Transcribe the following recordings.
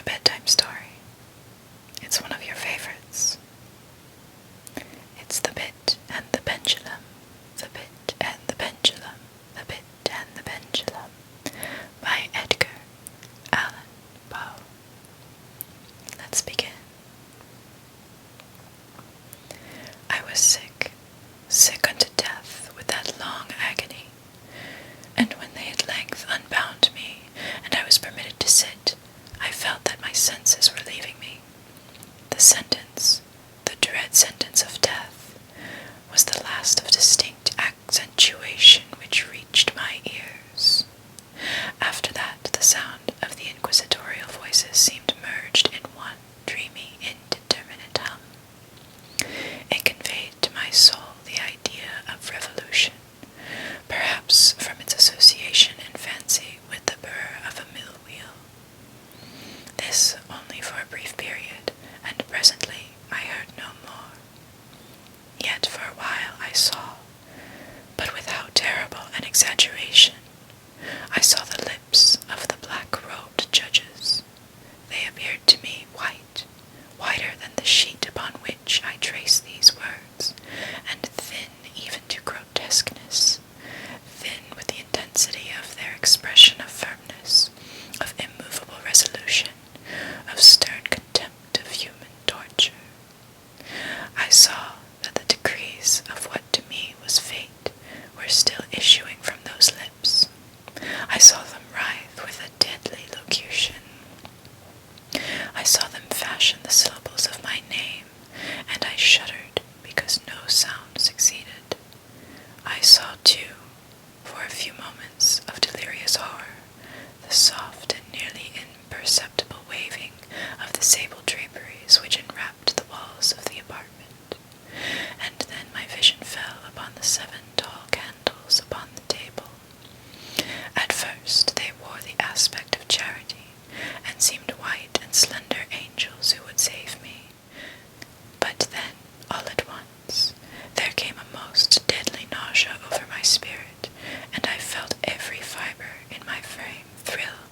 a bedtime story. It's one of your favorites. It's The Bit and the Pendulum, The Bit and the Pendulum, The Bit and the Pendulum, by Edgar Allan Poe. Let's begin. I was sick unto death with that long agony, and when they at length unbound me, and I was permitted to sit, I felt that my senses were leaving me. The sentence, the dread sentence of death, was the last of distinct accentuation which reached my ears. After that, the sound of the inquisitorial voices seemed merged in one dreamy, indeterminate hum. It conveyed to my soul the idea of revolution, perhaps from its association in fancy with the burr of a mill wheel. This only for a brief period, and presently I heard no more. Yet for a while I saw, but with how terrible an exaggeration, I saw the lips of the black-robed judges. They appeared to me white, whiter than the sheet upon which I trace these words, and thin even to grotesqueness, thin with the intensity of their expression of firmness, of immovable resolution, of stern contempt of human torture. I saw that the decrees of what to me was fate were still issuing from those lips. I saw them writhe with a deadly locution. I saw them fashion the syllables of my name, and I shuddered because no sound succeeded. I saw, too, for a few moments of delirious horror, the soft and nearly imperceptible waving of the sable draperies which enwrapped the walls of the apartment, and then my vision fell upon the 7 tall candles upon the table. At first they wore the aspect of charity, and seemed white and slender angels who would save me. But then, all at once, there came a most deadly nausea over my spirit, and I felt every fibre in my frame thrill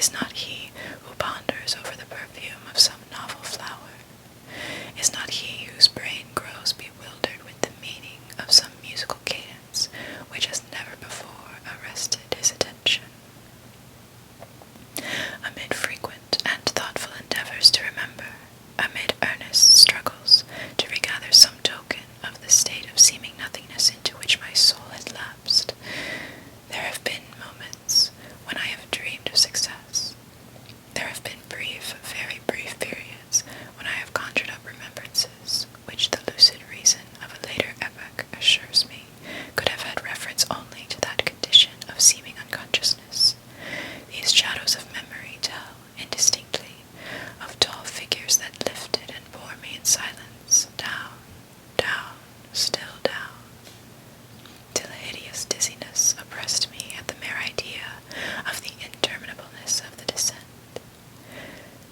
Is not he who ponders over the perfume of some novel flower? Is not he whose brain grows bewildered with the meaning of some musical cadence which has never before arrested his attention? Amid frequent and thoughtful endeavors to remember, amid earnest struggles to regather some token of the state of seeming nothingness into which my soul had lapsed, there have been moments when I have dreamed of success. There have been brief, very brief periods when I have conjured up remembrances which the lucid reason of a later epoch assures me could have had reference only to that condition of seeming unconsciousness. These shadows of memory tell, indistinctly, of tall figures that lifted and bore me in silence, down, down, still down, till a hideous dizziness oppressed me at the mere idea of the interminableness of the descent.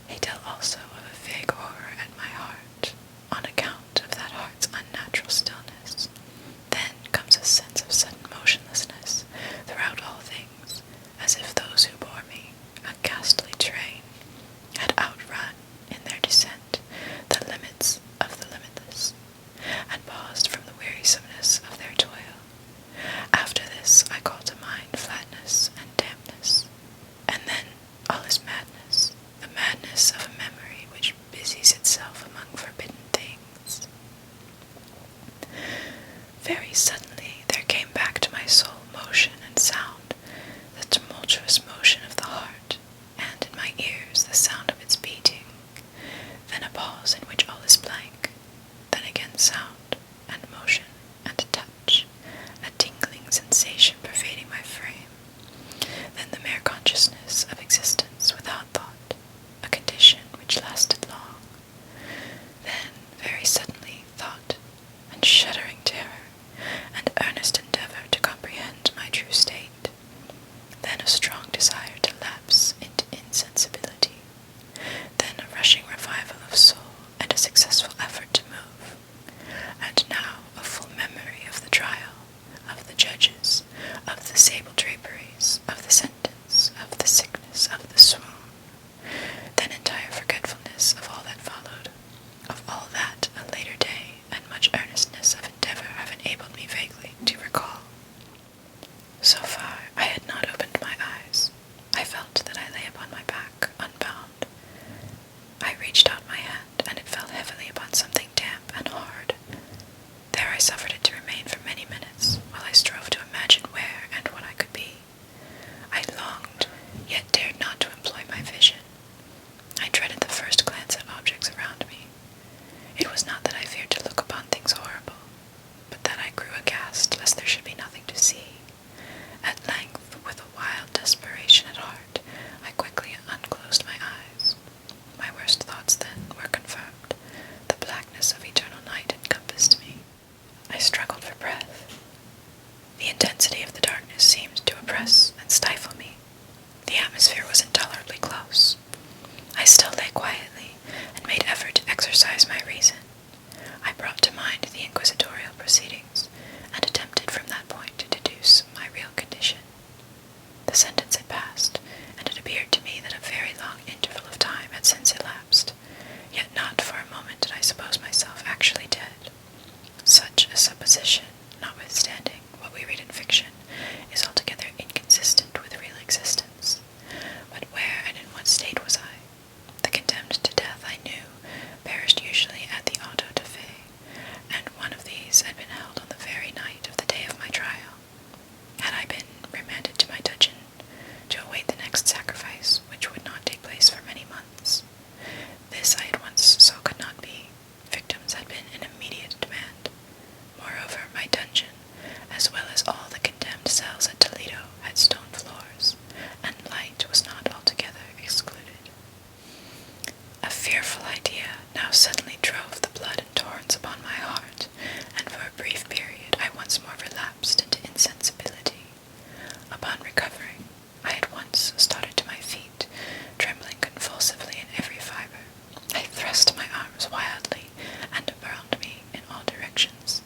They tell also of a vague horror at my heart, on account of that heart's unnatural stillness. Then comes a sense of sudden motionlessness throughout all things, as if those who bore me, a ghastly train, had outrun, in their descent, the limits of the limitless, and paused from the wearisomeness of their toil. After this I call to mind flatness and dampness, and then all is madness, the madness of a memory which busies itself among forbidden things. Very suddenly there came back to my soul motion and sound, the tumultuous motion of the heart, and in my ears the sound of its beating. Then a pause in which all is blank, then again sound, and motion, and touch, a tingling sensation pervading my frame, then the mere consciousness of existence without thought, a condition which lasted long. Then, very suddenly, thought, and shuddering terror, and earnest endeavor to comprehend my true state. Then a strong desire to lapse into insensibility. Then a rushing revival of soul, and a successful effort to move. And now a full memory of the trial, of the judges, of the sable draperies, of the sentence, of the sickness, of the swoon. Then entire forgetfulness of all that followed, of all that a later day and much earnestness of endeavor have enabled me vaguely to recall. So far I had not opened my eyes. I felt that I lay upon my back, unbound. I reached out my hand, and it fell heavily upon something damp and hard. There I suffered it to remain for many minutes, while I strove to imagine where and what I could be. I longed, yet dared not to employ my vision. I dreaded the first glance at objects around me. It was not that I feared to look upon things horrible, but that I grew aghast lest there should be nothing to see. At length, with a wild desperation at heart, I quickly unclosed my eyes. My worst thoughts then were confirmed. The blackness of eternal night encompassed me. I struggled for breath. The intensity of the darkness seemed to oppress and stifle me. The atmosphere was intolerably close. I still lay quietly, and made effort to exercise my reason. I brought to mind the inquisitorial proceedings, and attempted from that point to deduce my real condition. The sentence had passed, and it appeared to me that a very long interval of time had since elapsed, yet not for a moment did I suppose myself actually dead. Such a supposition, notwithstanding what we read in fiction, is altogether inconsistent with real existence. But where and in what state was I? The condemned to death, I knew, perished usually at the auto da fe, and one of these had been held on the very night of the day of my trial. Had I been remanded to my dungeon to await the next sacrifice, which would not take place for many months? This I at once saw could not be. Victims had been in immediate demand. Moreover, my dungeon, as well as all the condemned cells at Toledo, had stone floors, and light was not altogether excluded. A fearful idea now suddenly drove the blood in torrents upon my heart, and for a brief period I once more relapsed into insensibility. Upon recovering, I at once started to my feet, trembling convulsively in every fibre. I thrust my arms wildly, and around me in all directions.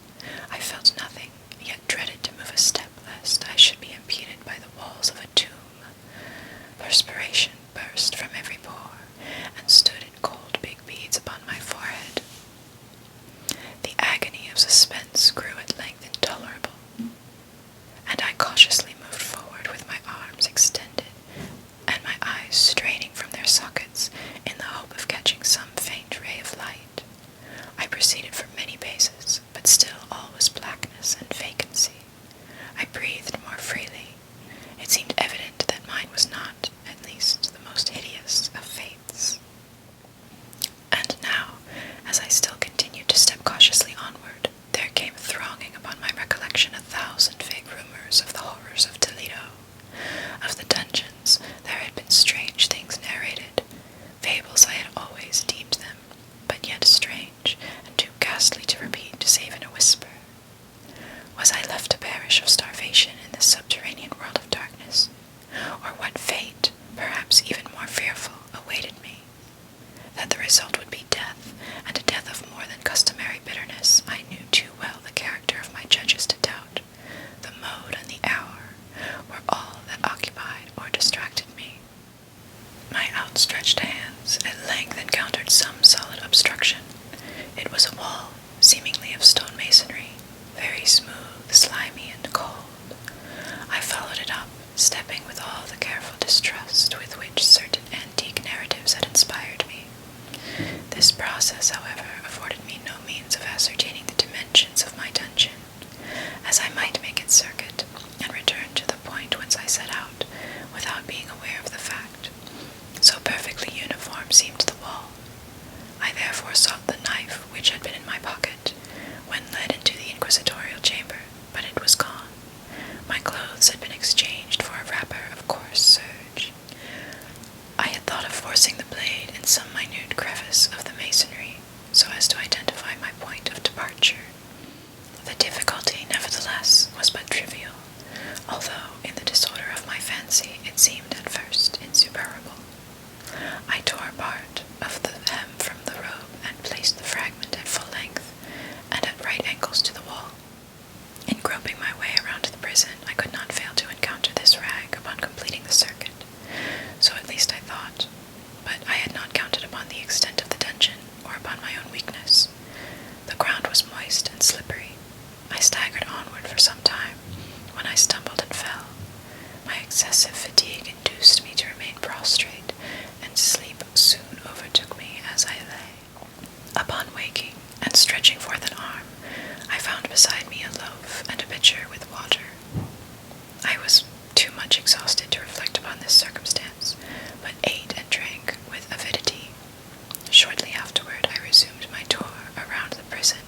I felt nothing, yet dreaded to move a step lest I should be impeded by the walls of a tomb. Perspiration perspiration burst from every pore, and stood in cold big beads upon my forehead. The agony of suspense grew at length intolerable, and I cautiously moved forward with my arms extended, and my eyes straining from their sockets in the hope of catching some faint ray of light. I proceeded for many paces, but still all was blackness and vacancy. I breathed more freely. It seemed evident that mine was not, at least, the most hideous of fates. And now, as I still continued to step cautiously onward, there came thronging upon my recollection 1,000 vague rumors of the horrors of Toledo. Of the dungeons, there had been strange things narrated, fables I had always deemed them, but yet strange, and too ghastly to repeat save in a whisper. Was I left to perish of starvation in this subterranean world of darkness? Or what fate, perhaps even more fearful, awaited me? That the result would be death, and a death of more than customary bitterness, I knew too well the character of my judges to doubt. The mode and the hour were all that occupied or distracted me. My outstretched hands at length encountered some solid obstruction. It was a wall, seemingly of stone masonry, very smooth, slimy, and cold. I followed it up, stepping with all the careful distrust with which certain antique narratives had inspired me. This process, however, afforded me no means of ascertaining the dimensions of my dungeon, as I might make its circuit, and return to the point whence I set out, without being aware of the fact. So perfectly uniform seemed the wall. I therefore sought the knife which had been in my pocket, when led into the inquisitorial chamber, but it was gone. My clothes had been exchanged for a wrapper of coarse serge. I had thought of forcing the blade in some minute crevice of the masonry, so as to identify my point of departure. The difficulty, nevertheless, was but trivial, although, in the disorder of my fancy, it seemed at first insuperable. I tore part of the hem from the robe and placed the fragment at full length, and at right angles to the wall. In groping my way around the prison, I could not fail to encounter this rag upon completing the circuit. So at least I thought, but I had not counted upon the extent of the dungeon, or upon my own weakness. The ground was moist and slippery. I staggered onward for some time, when I stumbled and fell. My excessive fatigue induced me to remain prostrate, and sleep soon overtook me as I lay. Upon waking, and stretching forth an arm, I found beside me a loaf and a pitcher with water. I was too much exhausted to reflect upon this circumstance, but ate and drank with avidity. Shortly afterward I resumed my tour around the prison,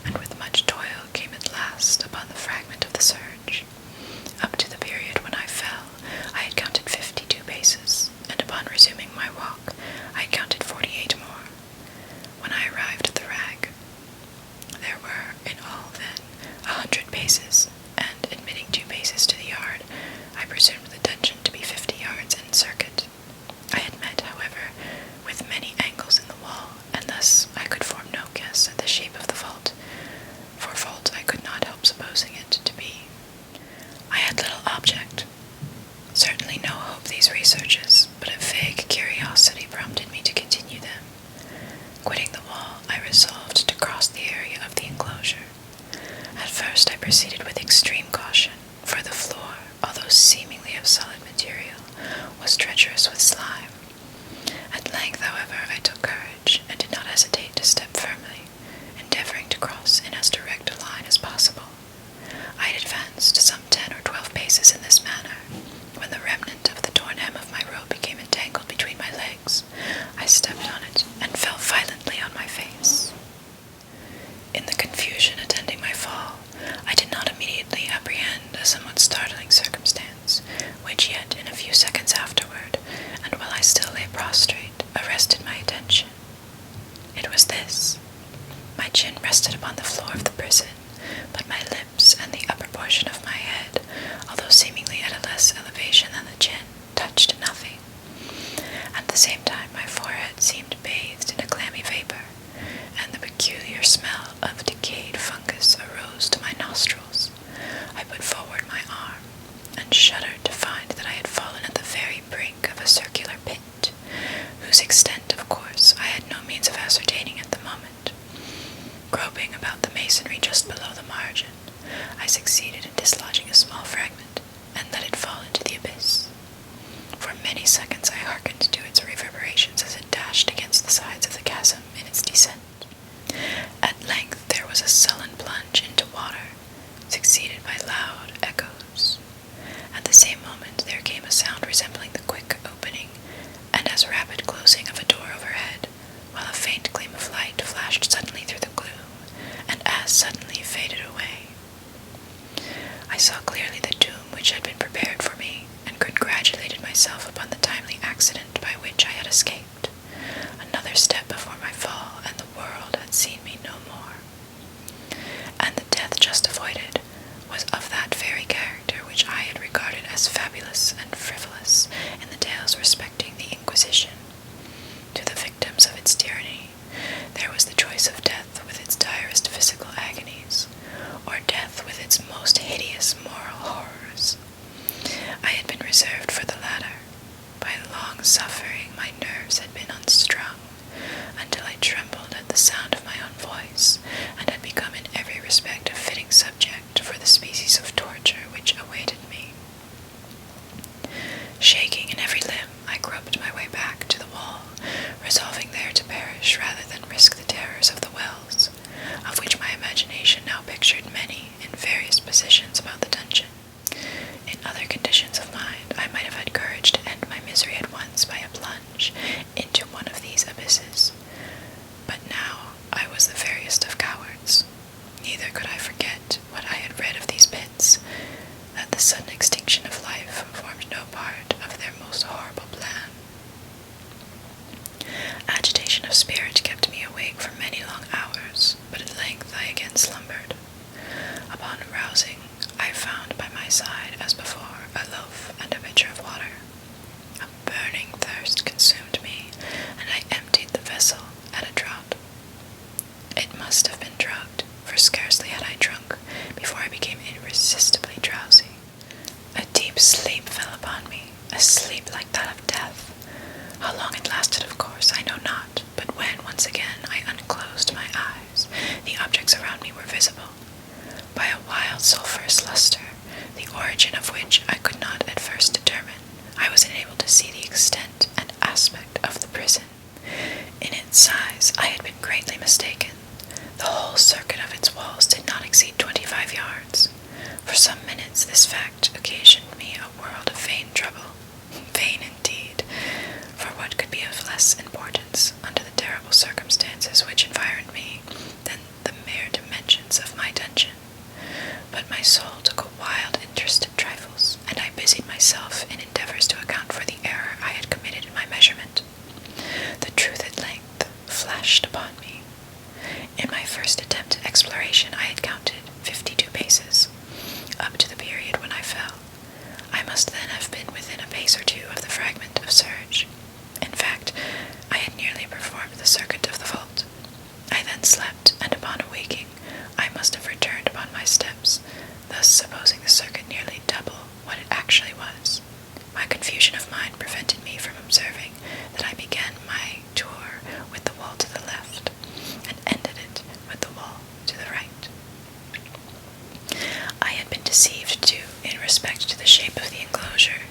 and with much toil came at last upon the fragment of the serge. Up to the period when I fell, I had counted 52 paces, and upon resuming my walk, I had counted 48 more. When I arrived at the rag, there were in all then 100 paces, and admitting 2 paces to the yard, I presumed the dungeon to be 50 yards in circuit. I had met, however, with many angles in the wall, and thus I could form no guess at the shape of the vault, for vault I could not help supposing it to be. I had little object, certainly no hope these researches, but a vague curiosity prompted me to continue them. Quitting the wall, I resolved to cross the area of the enclosure. At first I proceeded with extreme caution, for the floor, although seemingly of solid material, was treacherous with slime. At length, however, I took courage, and did not hesitate to step firmly, endeavoring to cross in as direct a line as possible. I had advanced some 10 or 12 paces in this manner, when the remnant of the torn hem of my robe became entangled between my legs. I stepped on it, and fell violently on my face. In the confusion attending my fall, I did not immediately apprehend a somewhat startling circumstance, which yet in a few seconds afterward, and while I still lay prostrate, arrested my attention. It was this. My chin rested upon the floor of the prison, but my lips and the upper portion of my head, although seemingly at a less elevation than the chin, touched nothing. At the same time my forehead seemed bathed in a clammy vapor, and the peculiar smell of decayed fungus arose to my nostrils. I put forward my arm, and shuddered to find that I had fallen at the very brink of a circular inquisition. To the victims of its tyranny, there was the choice of death with its direst physical agonies, or death with its most hideous moral horrors. I had been reserved for the latter. By long suffering, my nerves had been unstrung, until I trembled at the sound of my own voice, and had become in every respect a fitting subject for the species of torture which awaited me. Shaking in every limb, I groped my way back to the wall, resolving there to perish rather than risk the terrors of the wells, of which my imagination now pictured many in various positions about the dungeon. In other conditions of mind, I might have had courage to end my misery at once by a plunge into one of these abysses. But now I was the veriest of cowards. Neither could I forget what I had read of these pits, that the sudden extinction of life formed no part of their most horrible plan. Agitation of spirit kept me awake for many long hours, but at length I again slumbered. Upon rousing, I found by my side, as before, a loaf and a pitcher of water. A burning thirst consumed me, and I emptied the vessel at a draught. It must have been drugged, for scarcely had I drunk before I became irresistibly drowsy. A deep sleep fell upon me, a sleep like that of death. How long it lasted, of course, I know not, but when once again I unclosed my eyes, the objects around me were visible. By a wild sulphurous luster, the origin of which I could not at first determine, I was enabled to see the extent and aspect of the prison. In its size I had been greatly mistaken. The whole circuit of its walls did not exceed 25 yards. For some minutes this fact occasioned me a world of vain trouble. Vain indeed, for what could be of less importance, under the terrible circumstances which environed me, than the mere dimensions of my dungeon? But my soul took a wild interest in trifles, and I busied myself in endeavors to account for the error I had committed in my measurement. The truth at length flashed upon me. In my first attempt at exploration I had counted 52 paces, up to the period when I fell. I must then have been within a pace or two of the fragment of serge. In fact, I had nearly performed the circuit of the vault. I then slept, and upon awaking, I must have returned upon my steps, thus supposing the circuit nearly double what it actually was. My confusion of mind prevented me from observing that I began my tour with the wall to the left, and ended it with the wall to the right. I had been deceived, too, in respect to the shape of the enclosure.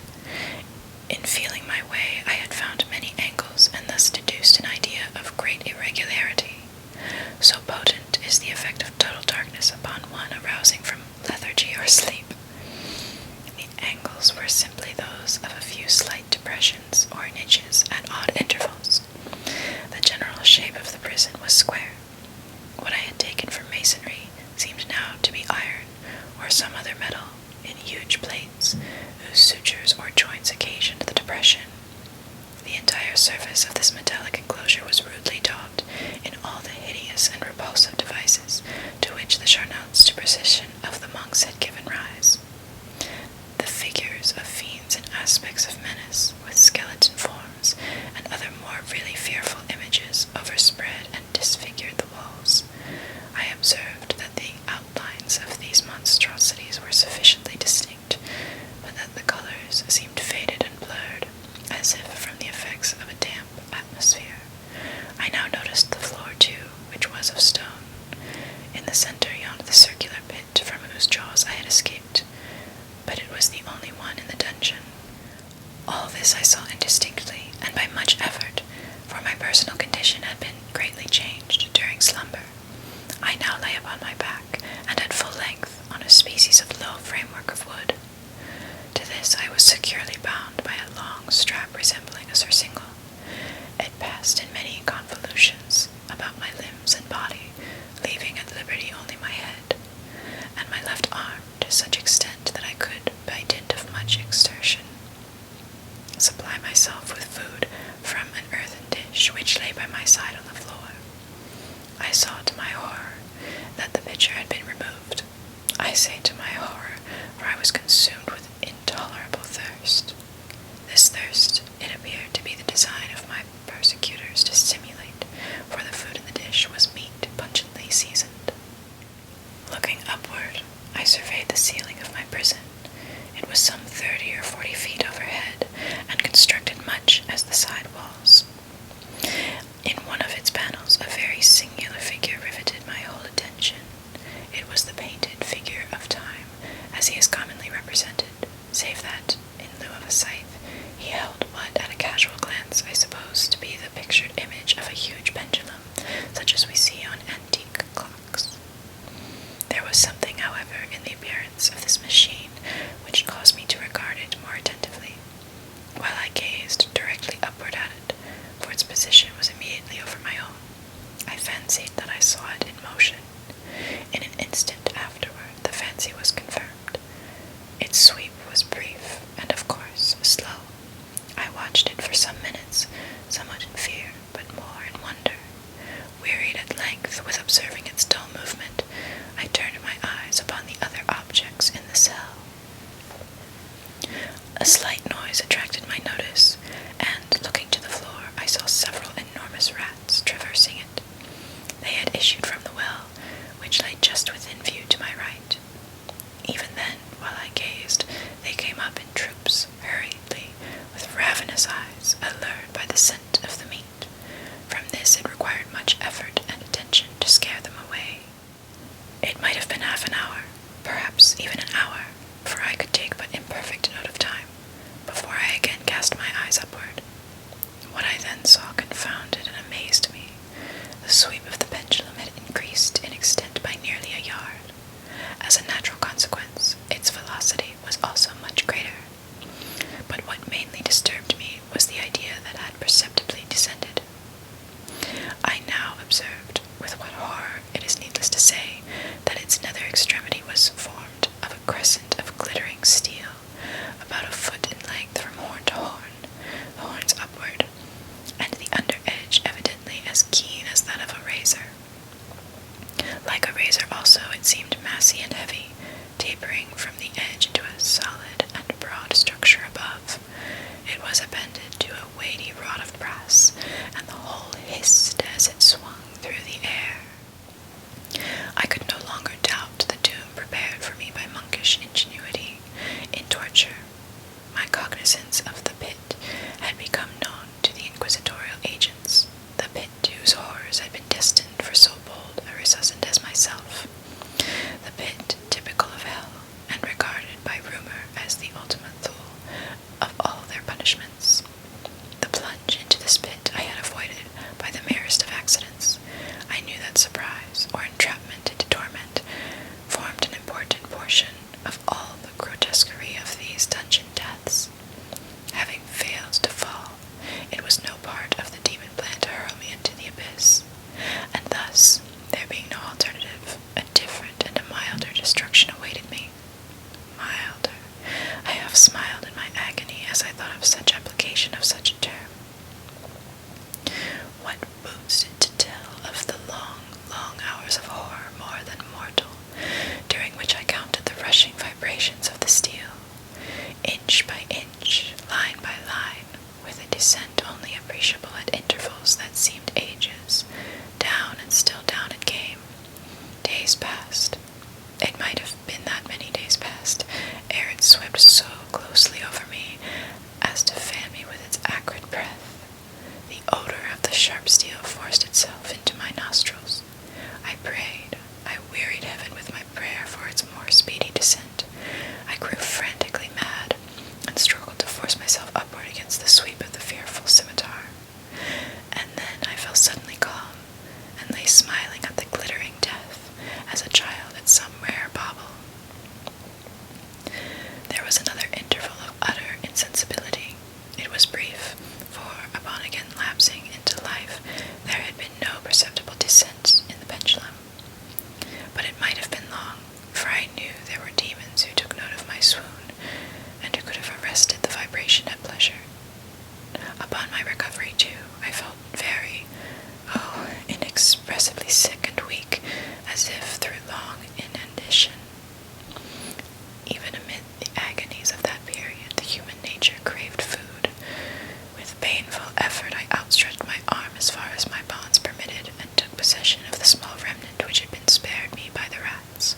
In feeling my way, I had found many angles, and thus deduced an idea of great irregularity. So potent is the effect of total darkness upon one arousing from lethargy or sleep. The angles were simply those of a few slight depressions or niches at odd intervals. The general shape of the prison was square. What I had taken for masonry seemed now to be iron, or some other metal, in huge plates, whose sutures or joints occasioned the depression. The entire surface of this metallic enclosure was rudely daubed in all the hideous and repulsive devices to which the charnel superstition of the monks had given rise. The figures of fiends and aspects of menace, with skeleton forms, and other more really fearful images, overspread and disfigured the walls. I observed that the outlines of these monstrosities were sufficiently distinct, but that the colors seemed faded and blurred, as if from the effects of a damp atmosphere. I now noticed the floor, too, which was of stone. In the center yawned the circular pit from whose jaws I had escaped, but it was the only one in the dungeon. All this I saw indistinctly, and by much effort, for my personal condition had been greatly changed during slumber. I now lay upon my back, and at full length, on a species of low framework of wood. To this I was securely bound by a long strap resembling a surcingle. It passed in many convolutions about my limbs and body, leaving at liberty only my head, and my left arm to such extent that I could, by dint of much exertion, supply myself with food from an earthen dish which lay by my side on the floor. I saw to my horror that the pitcher had been removed. I say to my horror, for I was consumed with intolerable thirst. This thirst, it appeared to be the desire say that its nether extremity was formed of a crescent of glittering steel, about a foot in length from horn to horn, the horns upward, and the under edge evidently as keen as that of a razor. Like a razor also, it seemed massy and heavy, tapering from the edge into a solid and broad structure above. It was appended to a weighty rod of brass, and the whole hissed as it swung through the air. I could no longer doubt the doom prepared for me by monkish ingenuity in torture. My cognizance of the pit had become known to the inquisitorial agents, the pit whose horrors had been destined for so bold a recusant as myself, the pit typical of hell, and regarded by rumor as the ultimate tool of all their punishments. The plunge into this pit I had avoided by the merest of accidents. I knew that surprise, or entrapment into torment, formed an important portion of all the grotesquerie of these dungeon deaths. Having failed to fall, it was no part of the demon plan to hurl me into the abyss, and thus, there being no alternative, a different and a milder destruction awaited me. Milder. I half smiled in my agony as I thought of such application of such a term. What boots it to tell of the long, long hours of horror more than mortal, during which I counted the rushing vibrations of the steel, inch by inch, line by line, with a descent only appreciable at intervals that seemed ages. Down and still down it came. Days passed. It might have been that many days passed, ere it swept so closely over me as to fan me with its acrid breath. The odor of the sharp steel forced itself into my nostrils. I prayed. I wearied heaven with my prayer for its more speedy descent. I grew frantically mad, and struggled to force myself upward against the sweep of the fearful scimitar. And then I fell suddenly calm, and lay smiling at the glittering death, as a child at some rare bauble. There was another interval of utter insensibility. It was brief, for, upon again lapsing into life, there had been no perceptible descent in the pendulum. But it might have been long, for I knew there were demons who took note of my swoon, and who could have arrested the vibration at pleasure. Upon my recovery, too, I felt very, inexpressibly sick and weak, as if through long inanition. Even amid the agonies of that period, the human nature craved food. With painful effort, I outstretched my arm as far as my bonds permitted, and took possession of the small remnant which had been spared me by the rats.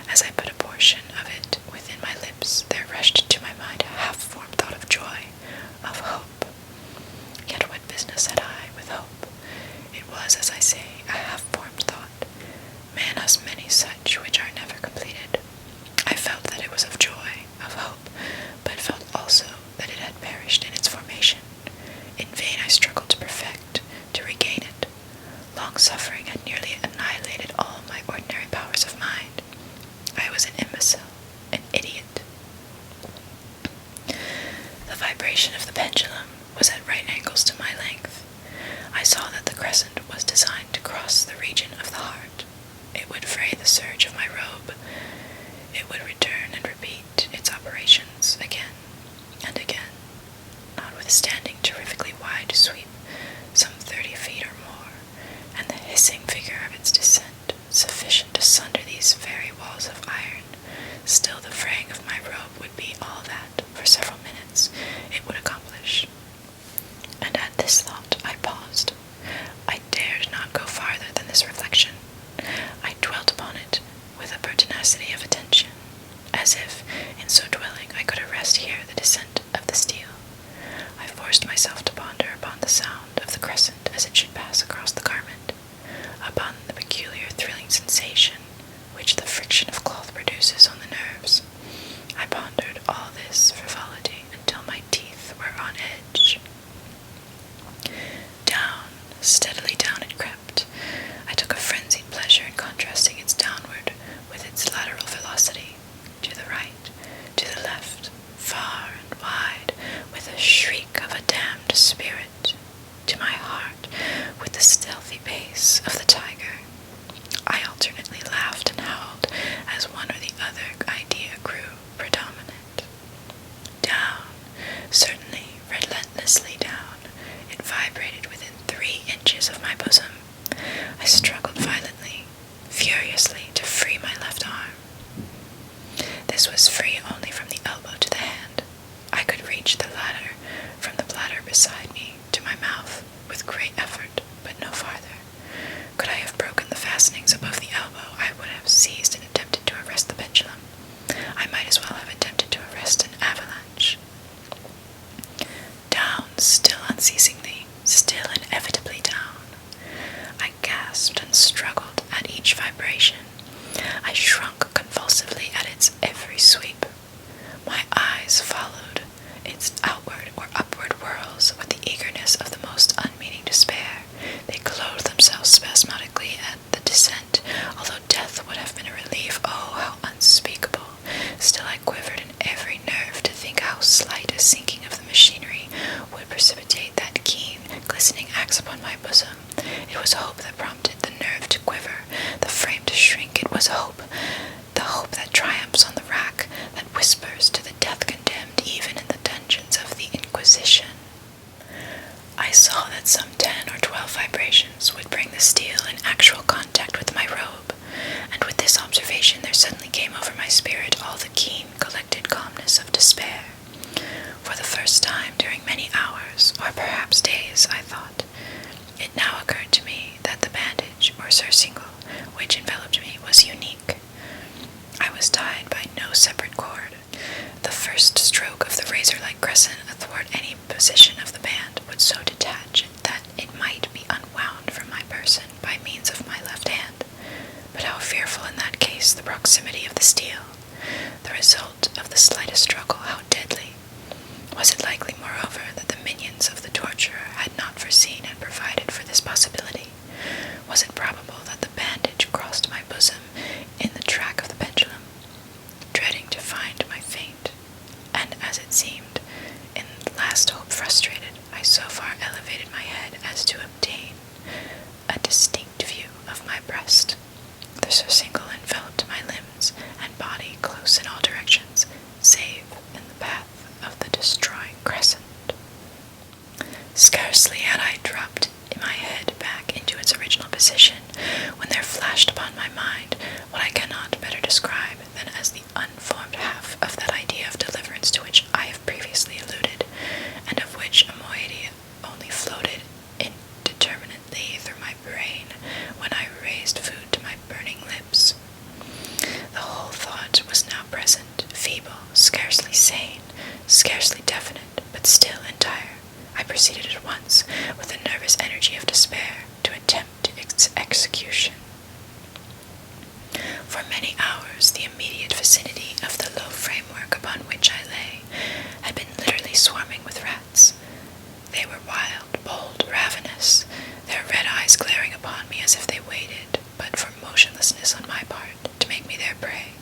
As I put a portion of it within my lips, there rushed to my mind a half-formed thought of joy, of hope. Yet what business had I with hope? It was, as I say, a half-formed thought. Man has many such which are never completed. I felt that it was of joy, of hope, but felt also that it had perished in its formation. In vain I struggled to perfect, to regain it. Long suffering had nearly annihilated all my ordinary powers of mind. I was an imbecile, an idiot. The vibration of the pendulum was at right angles to my length. I saw that the crescent was designed to cross the region of the heart. It would fray the serge of my robe. It would return and repeat its operations again and again, notwithstanding terrifically wide sweep, some 30 feet or more, and the hissing vigor of its descent, sufficient to sunder these very walls of iron. Still the fraying of my robe would be all that, for several minutes, it would accomplish. And at this thought I paused. I dared not go farther than this reflection. I dwelt upon it with a pertinacity of attention, as if, in so dwelling, I could arrest here the descent of the steel. I forced myself to ponder upon the sound of the crescent as it should pass across the garment, upon the peculiar thrilling sensation which the friction of cloth produces on the nerves. I pondered all this frivolity until my teeth were on edge. Down, steadily down it crept. I took a frenzied pleasure in contrasting its downward with its lateral velocity, to the right, to the left, far and wide, with a shriek of a damned spirit, to my heart, with the stealthy pace of the tiger. I alternated with great effort, but no farther. Could I have broken the fastenings above the elbow, I would have seized and attempted to arrest the pendulum. I might as well have attempted to arrest an avalanche. Down, still unceasingly, still inevitably down. I gasped and struggled at each vibration. I shrunk convulsively at its every sweep. My eyes followed its outward or upward whirls with the eagerness of the most unmeaning despair. They clothed themselves spasmodically at the descent, although death would have been a relief. Oh, how unspeakable! Still I quivered in every nerve to think how slight a sinking of the machinery would precipitate that keen, glistening axe upon my bosom. It was hope that prompted the nerve to quiver, the frame to shrink. It was hope, the hope that triumphs on the rack, that whispers to the death-condemned even in the dungeons of the Inquisition. I saw that some 10 or 12 vibrations would bring the steel in actual contact with my robe, and with this observation there suddenly came over my spirit all the keen, collected calmness of despair. For the first time during many hours, or perhaps days, I thought, it now occurred to me that the bandage, or surcingle, which enveloped me was unique. I was tied by no separate cord. The first stroke of the razor-like crescent athwart any position of the band would so detach it that it might be unwound from my person by means of my left hand. But how fearful in that case the proximity of the steel! The result of the slightest struggle, how deadly! Was it likely, moreover, that the minions of the torturer had not foreseen and provided for this possibility? Was it probable that the bandage crossed my bosom in the track of the pendulum? Dreading to find my faint, and as it seemed, in last hope frustrated, I so far elevated my head as to obtain a distinct view of my breast. The surcingle enveloped my limbs and body close in all directions, save in the path of the destroying crescent. Scarcely had I dropped my head back into its original position when there flashed upon my mind what I cannot better describe than as the unformed half of that idea of deliverance to which I have previously alluded, and of which a moiety only floated indeterminately through my brain when I raised food to my burning lips. The whole thought was now present, feeble, scarcely sane, scarcely definite, but still entire. I proceeded at once, with the nervous energy of despair, to attempt its execution. For many hours, the immediate vicinity of the low framework upon which I lay had been literally swarming with rats. They were wild, bold, ravenous, their red eyes glaring upon me as if they waited, but for motionlessness on my part, to make me their prey.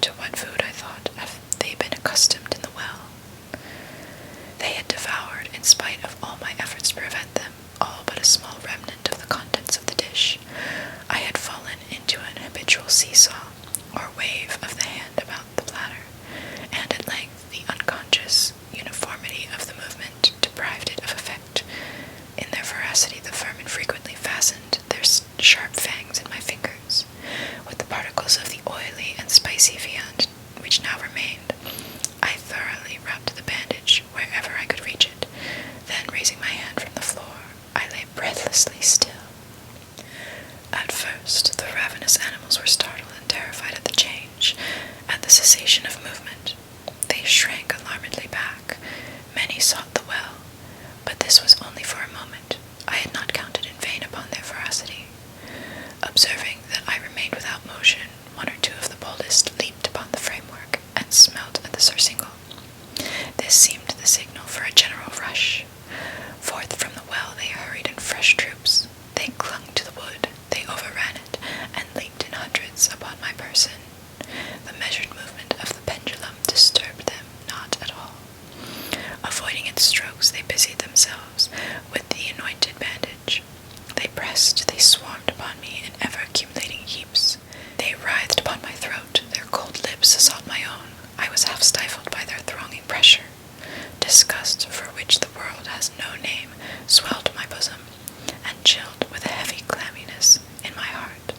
To what food, I thought, have they been accustomed in the well? They had devoured, in spite of all my efforts to prevent them, all but a small remnant of the contents of the dish. I had fallen into an habitual seesaw, or wave of the hand about the platter, and at length the unconscious uniformity of the movement deprived it of effect. In their voracity the vermin frequently fastened their sharp fangs in my fingers. With the particles of the oily and spicy viand which now remained, I thoroughly rubbed the bandage wherever I could reach it. Then, raising my hand from the floor, I lay breathlessly still. At first, the ravenous animals were startled and terrified at the change, at the cessation of movement. They shrank alarmedly back. Many sought the well, but this was only for a moment. I had not counted in vain upon their voracity. Observing that I remained without motion, one or two of the boldest leaped upon the framework and smelt at the surcingle. This seemed the signal for a general rush. Forth from the well they hurried in fresh troops. They clung to the wood, they overran it, and leaped in hundreds upon my person. The measured movement of the pendulum disturbed them not at all. Avoiding its strokes, they busied themselves with the anointed bandage. They pressed, they swarmed upon me in ever-accumulating heaps. They writhed upon my throat, their cold lips assault my own. I was half stifled by their thronging pressure. Disgust, for which the world has no name, swelled my bosom, and chilled with a heavy clamminess in my heart.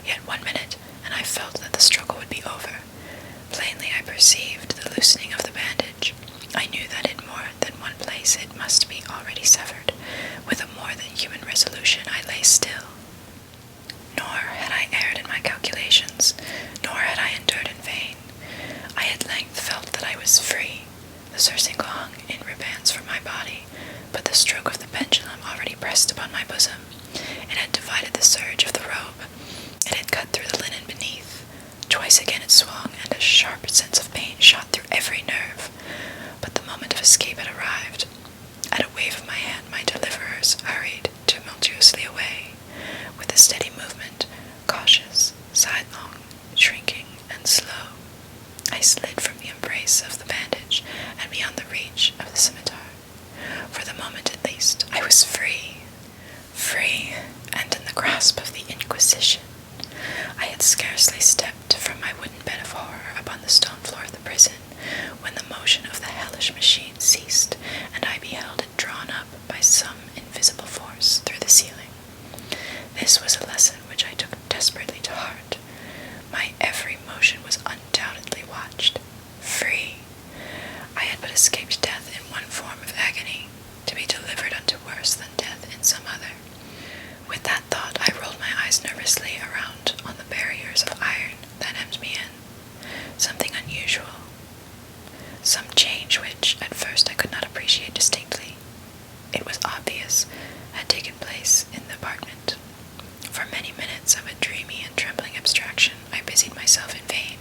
Yet 1 minute, and I felt that the struggle would be over. Plainly I perceived the loosening of the bandage. I knew that in more than one place it must be already severed. With a more lay still. Nor had I erred in my calculations, nor had I endured in vain. I at length felt that I was free. The surcingle hung in ribands from my body, but the stroke of the pendulum already pressed upon my bosom. It had divided the serge of the robe. It had cut through the linen beneath. Twice again it swung, and a sharp sense of pain shot through every nerve. But the moment of escape had arrived. At a wave of my hand, my deliverers hurried tumultuously away. With a steady movement, cautious, sidelong, shrinking, and slow, I slid from the embrace of the bandage and beyond the reach of the scimitar. For the moment at least, I was free. Free, and in the grasp of the Inquisition. I had scarcely stepped from my wooden bed of horror upon the stone floor of the prison, when the motion of the hellish machine ceased, and I beheld it drawn up by some invisible force through the ceiling. This was a lesson which I took desperately to heart. My every motion was undoubtedly watched. Free. I had but escaped death in one form of agony, to be delivered unto worse than death in some other. With that thought, I rolled my eyes nervously around on the barriers of iron that hemmed me in. Something unusual. Some change which, at first, I could not appreciate distinctly. It was obvious, had taken place in the apartment. For many minutes of a dreamy and trembling abstraction, I busied myself in vain,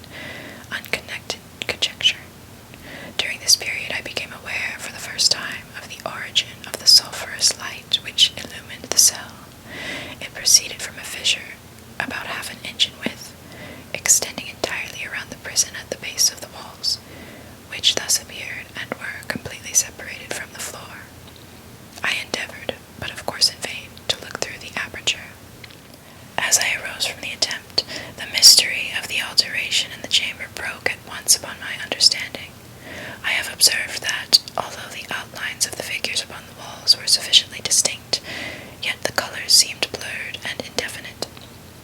unconnected conjecture. During this period, I became aware, for the first time, of the origin of the sulphurous light which illumined the cell. It proceeded from a fissure, about half an inch in width, extending entirely around the prison at the base of the walls, which thus appeared and were completely separated from the floor. I endeavored, but of course in vain, to look through the aperture. As I arose from the attempt, the mystery of the alteration in the chamber broke at once upon my understanding. I have observed that, although the outlines of the figures upon the walls were sufficiently distinct, yet the colors seemed blurred and indefinite.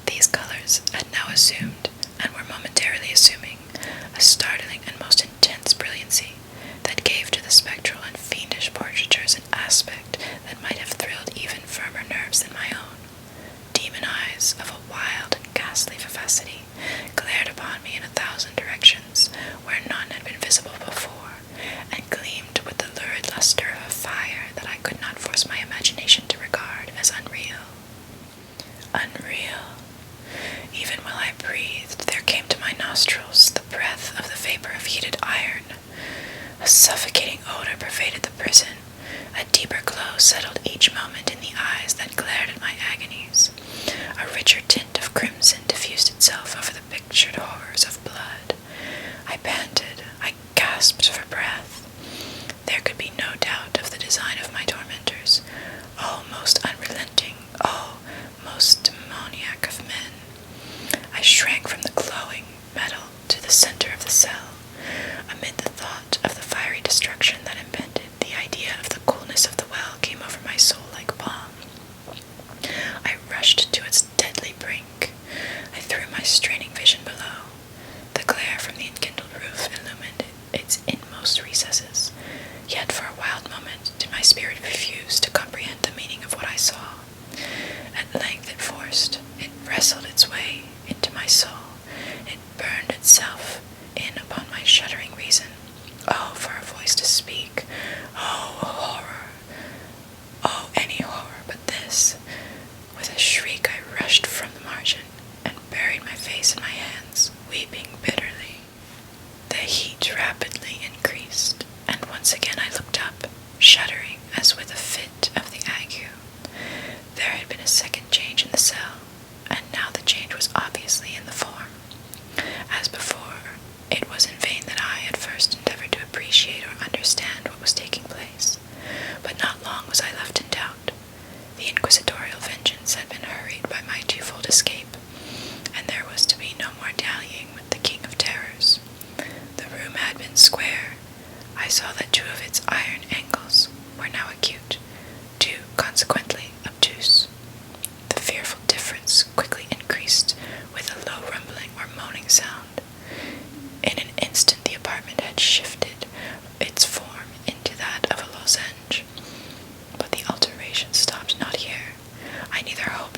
These colors had now assumed, and were momentarily assuming, a startling and most intense brilliancy that gave to the spectral and fiendish portraitures an aspect that might have thrilled even firmer nerves than my own. Demon eyes of a wild and ghastly vivacity glared upon me in 1,000 directions, where none had been visible before, and gleamed with the lurid luster of a fire that I could not force my imagination to regard as unreal. Unreal. Even while I breathed, there came to my nostrils the breath of the vapor of heated iron. A suffocating odor pervaded the prison. A deeper glow settled each moment in the eyes that glared at my agonies. A richer tint of crimson diffused itself over the pictured horrors of blood. I panted. I gasped for breath. There could be no doubt of the design of my tormentors. Oh, most unrelenting, oh, most demoniac of men. I shrank from the glowing metal to the center of the cell. Amid the thought of the fiery destruction that impended, the idea of the coolness of the well came over my soul like balm. I rushed to its deadly brink. I threw my straining vision below. The glare from the enkindled roof illumined its inmost recesses. Yet for a wild moment did my spirit refuse to comprehend the meaning of what I saw. At length it wrestled its way into my soul. It burned itself in upon my shuddering reason. Oh, for a voice to speak! Oh, horror! Oh, any horror but this! With a shriek I rushed from the margin, and buried my face in my hands, weeping bitterly. The heat rapidly increased, and once again I looked up, shuddering as with a fit of the ague. There had been a second change in the cell, and now the change was obviously in the form. As before, it was in vain that I at first endeavored to appreciate or understand what was taking place, but not long was I left in doubt. The inquisitorial vengeance had been hurried by my twofold escape, and there was to be no more dallying with the King of Terrors. The room had been square. I saw that two of its iron angles were now acute, two consequently obtuse. The fearful difference quickly increased with a low rumbling or moaning sound. In an instant the apartment had shifted its form into that of a lozenge. But the alteration stopped not here. I neither hoped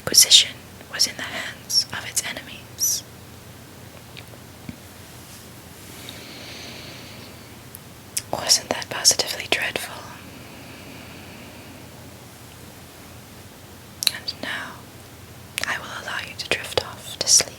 Inquisition was in the hands of its enemies. Wasn't that positively dreadful? And now, I will allow you to drift off to sleep.